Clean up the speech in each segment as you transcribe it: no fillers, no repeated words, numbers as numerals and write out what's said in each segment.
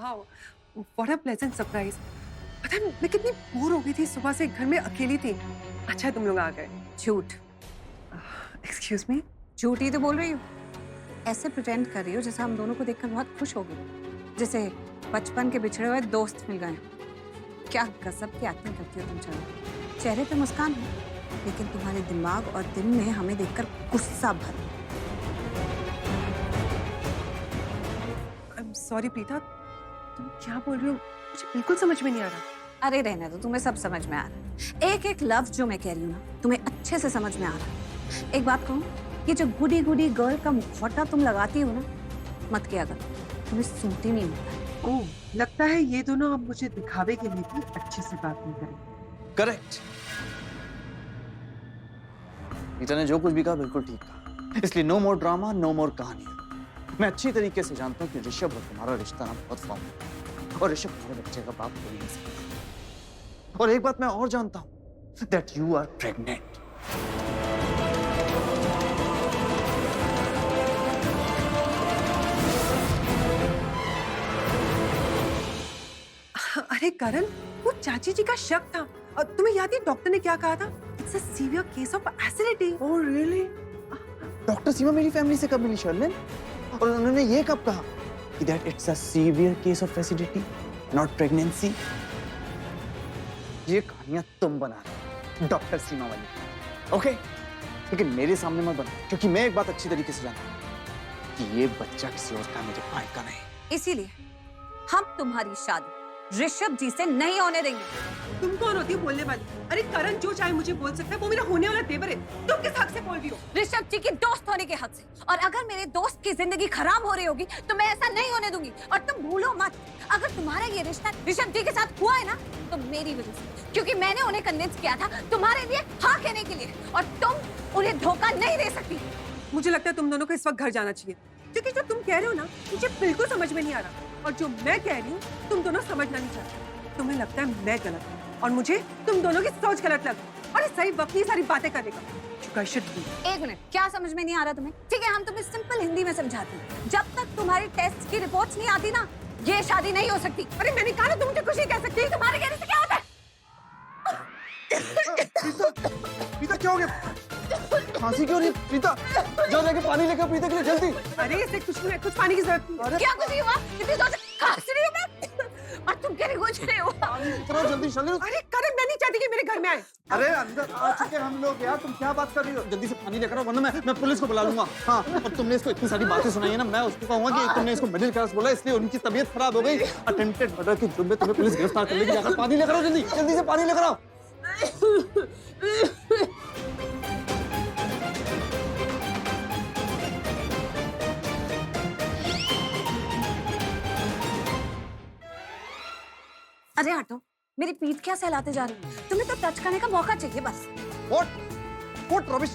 Wow, what a pleasant surprise. पता है मैं कितनी बोर हो गई थी, सुबह से घर में अकेली थी। अच्छा है तुम लोग आ गए। झूठ। Excuse me. झूठ ही तो बोल रही हूँ। ऐसे प्रिटेंड कर रही हो जैसे हम दोनों को देखकर बहुत खुश हो गई, जैसे बचपन के बिछड़े हुए दोस्त मिल गए। क्या गजब की एक्टिंग करती हो तुम। चलो, चेहरे पे मुस्कान है, लेकिन तुम्हारे दिमाग और दिल में हमें देखकर गुस्सा भर। आई एम सॉरी प्रीता, तुम क्या बोल रही हो मुझे बिल्कुल समझ में नहीं आ रहा। अरे रहने दो, तुम्हें सब समझ में आ रहा है। एक एक लफ्ज जो मैं कह रही हूँ ना, तुम्हें अच्छे से समझ में आ रहा है। एक बात कहूँ, ये जो गुडी गुडी गर्ल का मुखौटा तुम लगाती हो ना, मत किया करो, तुम्हें सूट ही नहीं होता। ओह, लगता है ये दोनों अब मुझे दिखावे के लिए भी अच्छे से बात नहीं करेंगे। करेक्ट। रीता ने जो कुछ भी कहा बिल्कुल ठीक कहा, इसलिए नो मोर ड्रामा, नो मोर कहानी। मैं अच्छी तरीके से जानता हूँ कि ऋषभ और तुम्हारा रिश्ता ना बहुत फॉर्म है, और ऋषभ तुम्हारे बच्चे का बाप हो नहीं सकता। और एक बात मैं और जानता हूँ, दैट यू आर प्रेग्नेंट। अरे करण, वो चाची जी का शक था। और तुम्हें याद है डॉक्टर ने क्या कहा था? It's a severe case of acidity. Oh really? Doctor Seema मेरी फैमिली से कब मिली शर्लिन? और उन्होंने ये कब कहा कि that it's a severe case of acidity, not pregnancy? ये कहानियां तुम बना रहे हो डॉक्टर सीमा वाली, ओके? लेकिन मेरे सामने मत बना, क्योंकि मैं एक बात अच्छी तरीके से जानता हूं कि ये बच्चा किसी और का मेरे भाई का नहीं। इसीलिए हम तुम्हारी शादी ऋषभ जी से नहीं होने देंगे। तुम कौन होती हो बोलने वाली? अरे करण जो चाहे मुझे बोल सकता है, वो मेरा होने वाला देवर है। तुम किस हक से बोल रही हो? ऋषभ जी की दोस्त होने के हक से। और अगर मेरे दोस्त की जिंदगी खराब हो रही होगी तो मैं ऐसा नहीं होने दूंगी। और तुम भूलो मत, अगर तुम्हारा ये रिश्ता ऋषभ जी के साथ हुआ है ना, तो मेरी वजह से, क्योंकि मैंने उन्हें कन्विंस किया था तुम्हारे लिए हाँ कहने के लिए, और तुम उन्हें धोखा नहीं दे सकती। मुझे लगता है तुम दोनों को इस वक्त घर जाना चाहिए, क्योंकि जो तुम कह रहे हो ना मुझे बिल्कुल समझ में नहीं आ रहा, और जो मैं कह रही हूँ तुम दोनों समझना नहीं चाहते। तुम्हें लगता है मैं गलत हूँ और मुझे तुम दोनों की सोच गलत लगी, और सही वक्त ये सारी बातें करने का। You guys should leave. एक मिनट, क्या समझ में नहीं आ रहा तुम्हें? ठीक है, हम तुम्हें सिंपल हिंदी में समझाते हैं। जब तक तुम्हारी टेस्ट की रिपोर्ट्स नहीं आती ना, ये शादी नहीं हो सकती। अरे मैंने कहा ना तुम मुझे कुछ नहीं कह सकती। तुम्हारे कहने से क्या होता है? प्रीता क्या हो गया? खांसी क्यों नहीं? प्रीता जाओ जाके पानी लेकर प्रीता के लिए जल्दी। अरे इसे कुछ नहीं, कुछ पानी की जरूरत नहीं। क्या कुछ नहीं हुआ? इतनी जोर से खांस रही हूँ मैं, और तुम कह रही हो कुछ नहीं हुआ। चलो जल्दी शर्लिन। अरे करण, मैं नहीं चाहती कि मेरे घर में आए। अरे अंदर आ चुके हम लोग यार, तुम क्या बात कर रही हो? जल्दी से पानी लेकर आओ, वरना मैं पुलिस को बुला लूंगा। हाँ, और तुमने इसको इतनी सारी बातें सुनाई है ना, मैं उसको कहूंगा कि तुमने इसको मिडिल क्लास बोला, इसलिए उनकी तबीयत खराब हो गई। अटेम्प्टेड मर्डर के जुर्म में तुम्हें पुलिस गिरफ्तार कर लेगी। जाकर पानी लेकर आओ, जल्दी जल्दी से पानी लेकर आओ। अरे हटो, मेरी पीठ क्या सहलाते जा रही हो? तुम्हें तो टच करने का मौका चाहिए बस। What rubbish?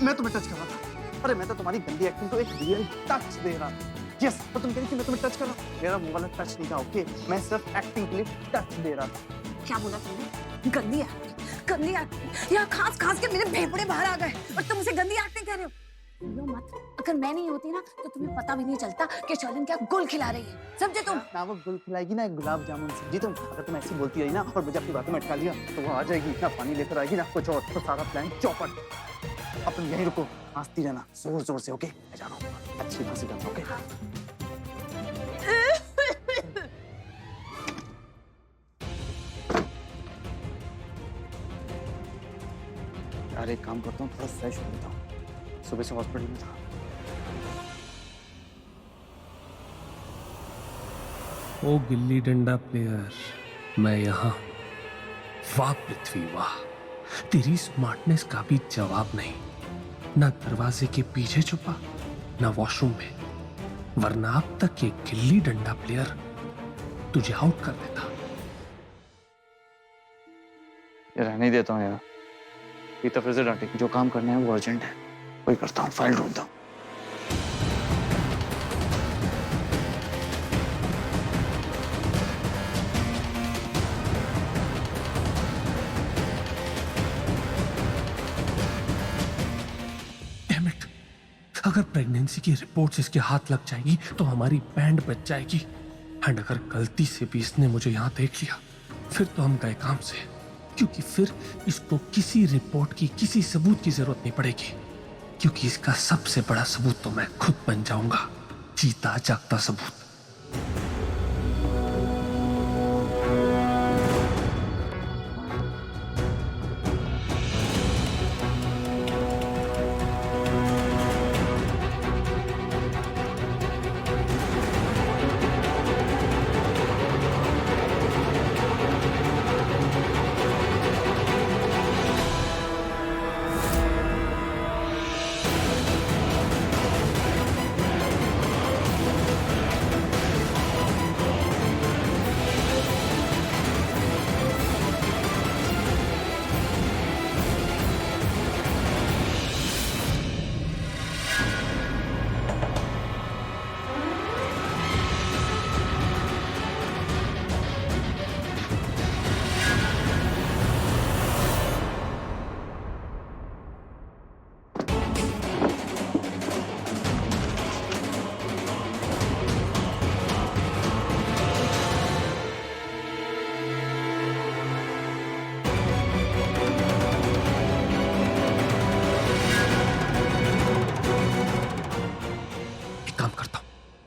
मैं तुम्हें टच कर रहा था। अरे मैं तो तुम्हारी गंदी एक्टिंग को एक रियल टच दे रहा था। यस, तो तुम कह रही थी मैं तुम्हें टच कर रहा हूँ। मेरा वो वाला टच नहीं था, ओके? मैं सिर्फ एक्टिंग के लिए टच दे रहा था। क्या बोला तुमने? गंदी एक्टिंग, गंदी एक्टिंग। यहाँ खास खास के मेरे फेफड़े बाहर आ गए और तुम उसे गंदी एक्टिंग कह रहे हो। बोलो मत, अगर मैं नहीं होती ना तो तुम्हें पता भी नहीं चलता कि शर्लिन क्या गुल खिला रही है। समझे तुम? ना वो गुल खिलाएगी ना एक गुलाब जामुन से। जी तुम, अगर तुम ऐसी बोलती रही ना और मुझे अपनी बातों में अटका लिया, तो वो आ जाएगी ना, पानी लेकर आएगी ना कुछ और, तो सारा प्लान चौपट। अब तुम यहीं रुको, हंसती रहना जोर जोर से, ओके? मैं जा रहा हूँ, अच्छी हंसी करना, ओके? यार एक काम करता हूँ, थोड़ा फ्रेश हो लेता हूँ, सुबह से हॉस्पिटल में था। ओ गिल्ली डंडा प्लेयर, मैं यहाँ। वाह पृथ्वी वाह, तेरी स्मार्टनेस का भी जवाब नहीं। ना दरवाजे के पीछे छुपा, ना वॉशरूम में, वरना अब तक ये गिल्ली डंडा प्लेयर तुझे आउट कर देता। ये रहने ही देता हूँ यार, पीता फिर से डांटेगी। जो काम करना है वो अर्जेंट है, वही करता हूँ, फाइल ढूंढता हूँ। डैम इट, अगर प्रेगनेंसी की रिपोर्ट्स इसके हाथ लग जाएगी तो हमारी बैंड बच जाएगी। एंड अगर गलती से भी इसने मुझे यहाँ देख लिया फिर तो हम गए काम से, क्योंकि फिर इसको किसी रिपोर्ट की, किसी सबूत की जरूरत नहीं पड़ेगी, क्योंकि इसका सबसे बड़ा सबूत तो मैं खुद बन जाऊंगा, जीता जागता सबूत।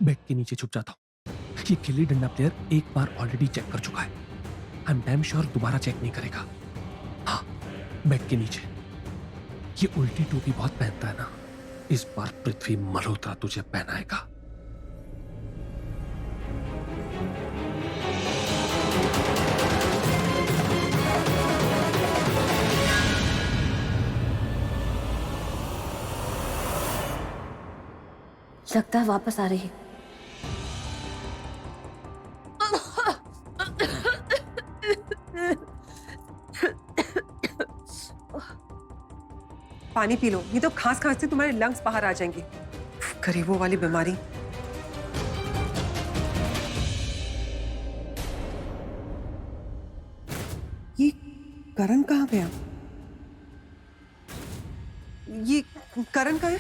बेड के नीचे छुप जाता हूँ। ये गिल्ली डंडा प्लेयर एक बार ऑलरेडी चेक कर चुका है। आई एम डैम श्योर दोबारा चेक नहीं करेगा। हाँ, बेड के नीचे। ये उल्टी टोपी बहुत पहनता है ना, इस बार पृथ्वी मल्होत्रा तुझे पहनाएगा। लगता है वापस आ रही है। पानी पी लो, नहीं तो खांस खांस से तुम्हारे लंग्स बाहर आ जाएंगे। गरीबों वाली बीमारी। ये करण कहाँ गया? ये करण कहाँ है?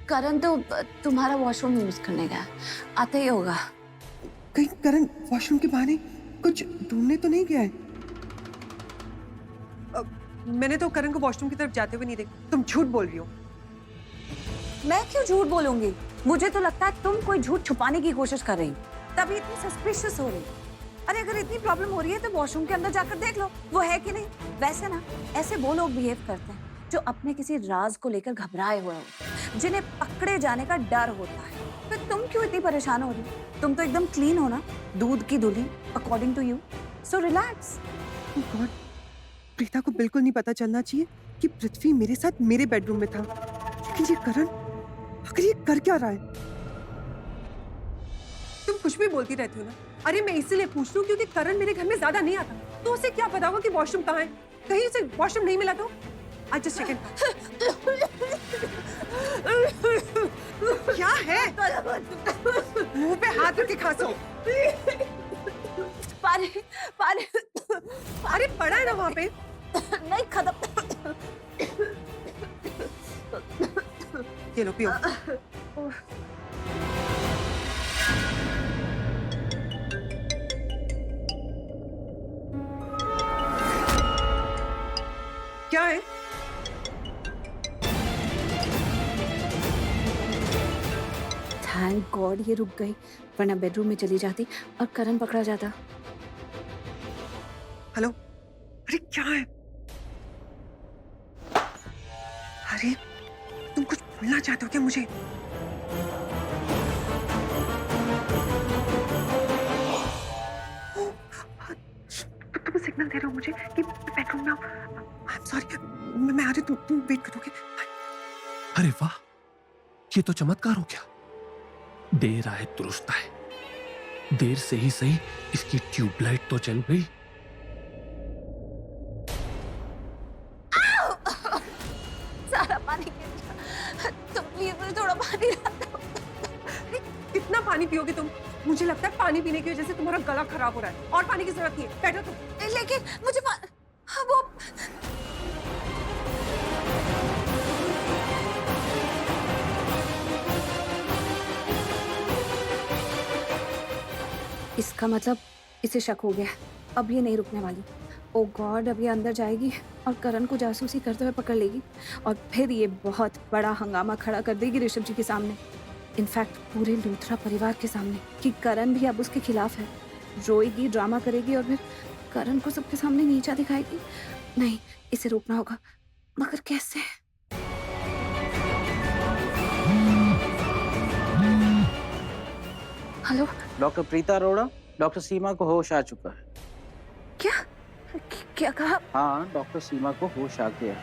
करण तो तुम्हारा वॉशरूम यूज करने गया, आते ही होगा। कहीं करण वॉशरूम के बहाने कुछ ढूंढने तो नहीं गया है? मैंने तो करण को वॉशरूम की तरफ जाते हुए नहीं देखा। तुम झूठ बोल रही हो। मैं क्यों झूठ बोलूंगी? मुझे तो लगता है तुम कोई झूठ छुपाने की कोशिश कर रही हो, तभी इतनी सस्पिशियस हो रही। अरे अगर इतनी प्रॉब्लम हो रही है तो वॉशरूम के अंदर जाकर देख लो वो है कि नहीं। वैसे ना ऐसे वो लोग बिहेव करते हैं जो अपने किसी राज को लेकर घबराए हुए होते, जिन्हें पकड़े जाने का डर होता है। तो तुम क्यों इतनी परेशान हो रही? तुम तो एकदम क्लीन हो ना, दूध की धुली, according to you. So relax. God, Preeta को बिल्कुल नहीं पता चलना चाहिए कि पृथ्वी मेरे साथ मेरे बेडरूम में था। लेकिन ये करण, आखिर ये कर क्या रहा है? तुम कुछ भी बोलती रहती हो ना। अरे मैं इसीलिए पूछ रही हूँ क्योंकि करण मेरे घर में ज्यादा नहीं आता, तो उसे क्या पता होगा कि वॉशरूम कहाँ है। कहीं उसे वॉशरूम नहीं मिला तो आज जस्ट सेकंड। क्या है? मुंह पे हाथ रख के खांसो। पानी पानी। अरे पड़ा है ना वहां पे। नहीं खत्म। ये लो पियो। क्या है? थैंक गॉड ये रुक गई, वरना बेडरूम में चली जाती और करण पकड़ा जाता। हेलो, अरे क्या है? अरे तुम कुछ बोलना चाहते हो क्या मुझे? तुम सिग्नल दे रहे हो मुझे कि बेडरूम में आओ। आई एम सॉरी, मैं आ रही हूँ। तुम वेट करोगे? अरे वाह, ये तो चमत्कार हो गया। देर आए दुरुस्त आए। देर से ही सही इसकी ट्यूबलाइट तो जल गई। सारा पानी गिर गया। तुम प्लीज मुझे थोड़ा पानी ला दो। कितना पानी पियोगे तुम? मुझे लगता है पानी पीने की वजह से तुम्हारा गला खराब हो रहा है और पानी की जरूरत नहीं है। बैठो तुम। लेकिन मुझे वो इसका मतलब इसे शक हो गया। अब ये नहीं रुकने वाली। ओ गॉड, अब ये अंदर जाएगी और करण को जासूसी करते हुए पकड़ लेगी और फिर ये बहुत बड़ा हंगामा खड़ा कर देगी ऋषभ जी के सामने, इनफैक्ट पूरे लूथरा परिवार के सामने, कि करण भी अब उसके खिलाफ है। रोएगी, ड्रामा करेगी और फिर करण को सबके सामने नीचा दिखाएगी। नहीं, इसे रोकना होगा, मगर कैसे? Hello, doctor Preeta Arora, doctor Seema को होश आ चुका है। क्या क्या कहा? हाँ, डॉक्टर सीमा को होश आ गया।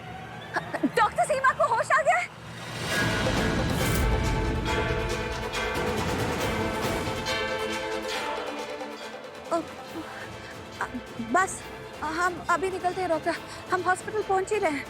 डॉक्टर सीमा को होश आ गया है? बस हम अभी निकलते हैं डॉक्टर, हम हॉस्पिटल पहुंच ही रहे हैं।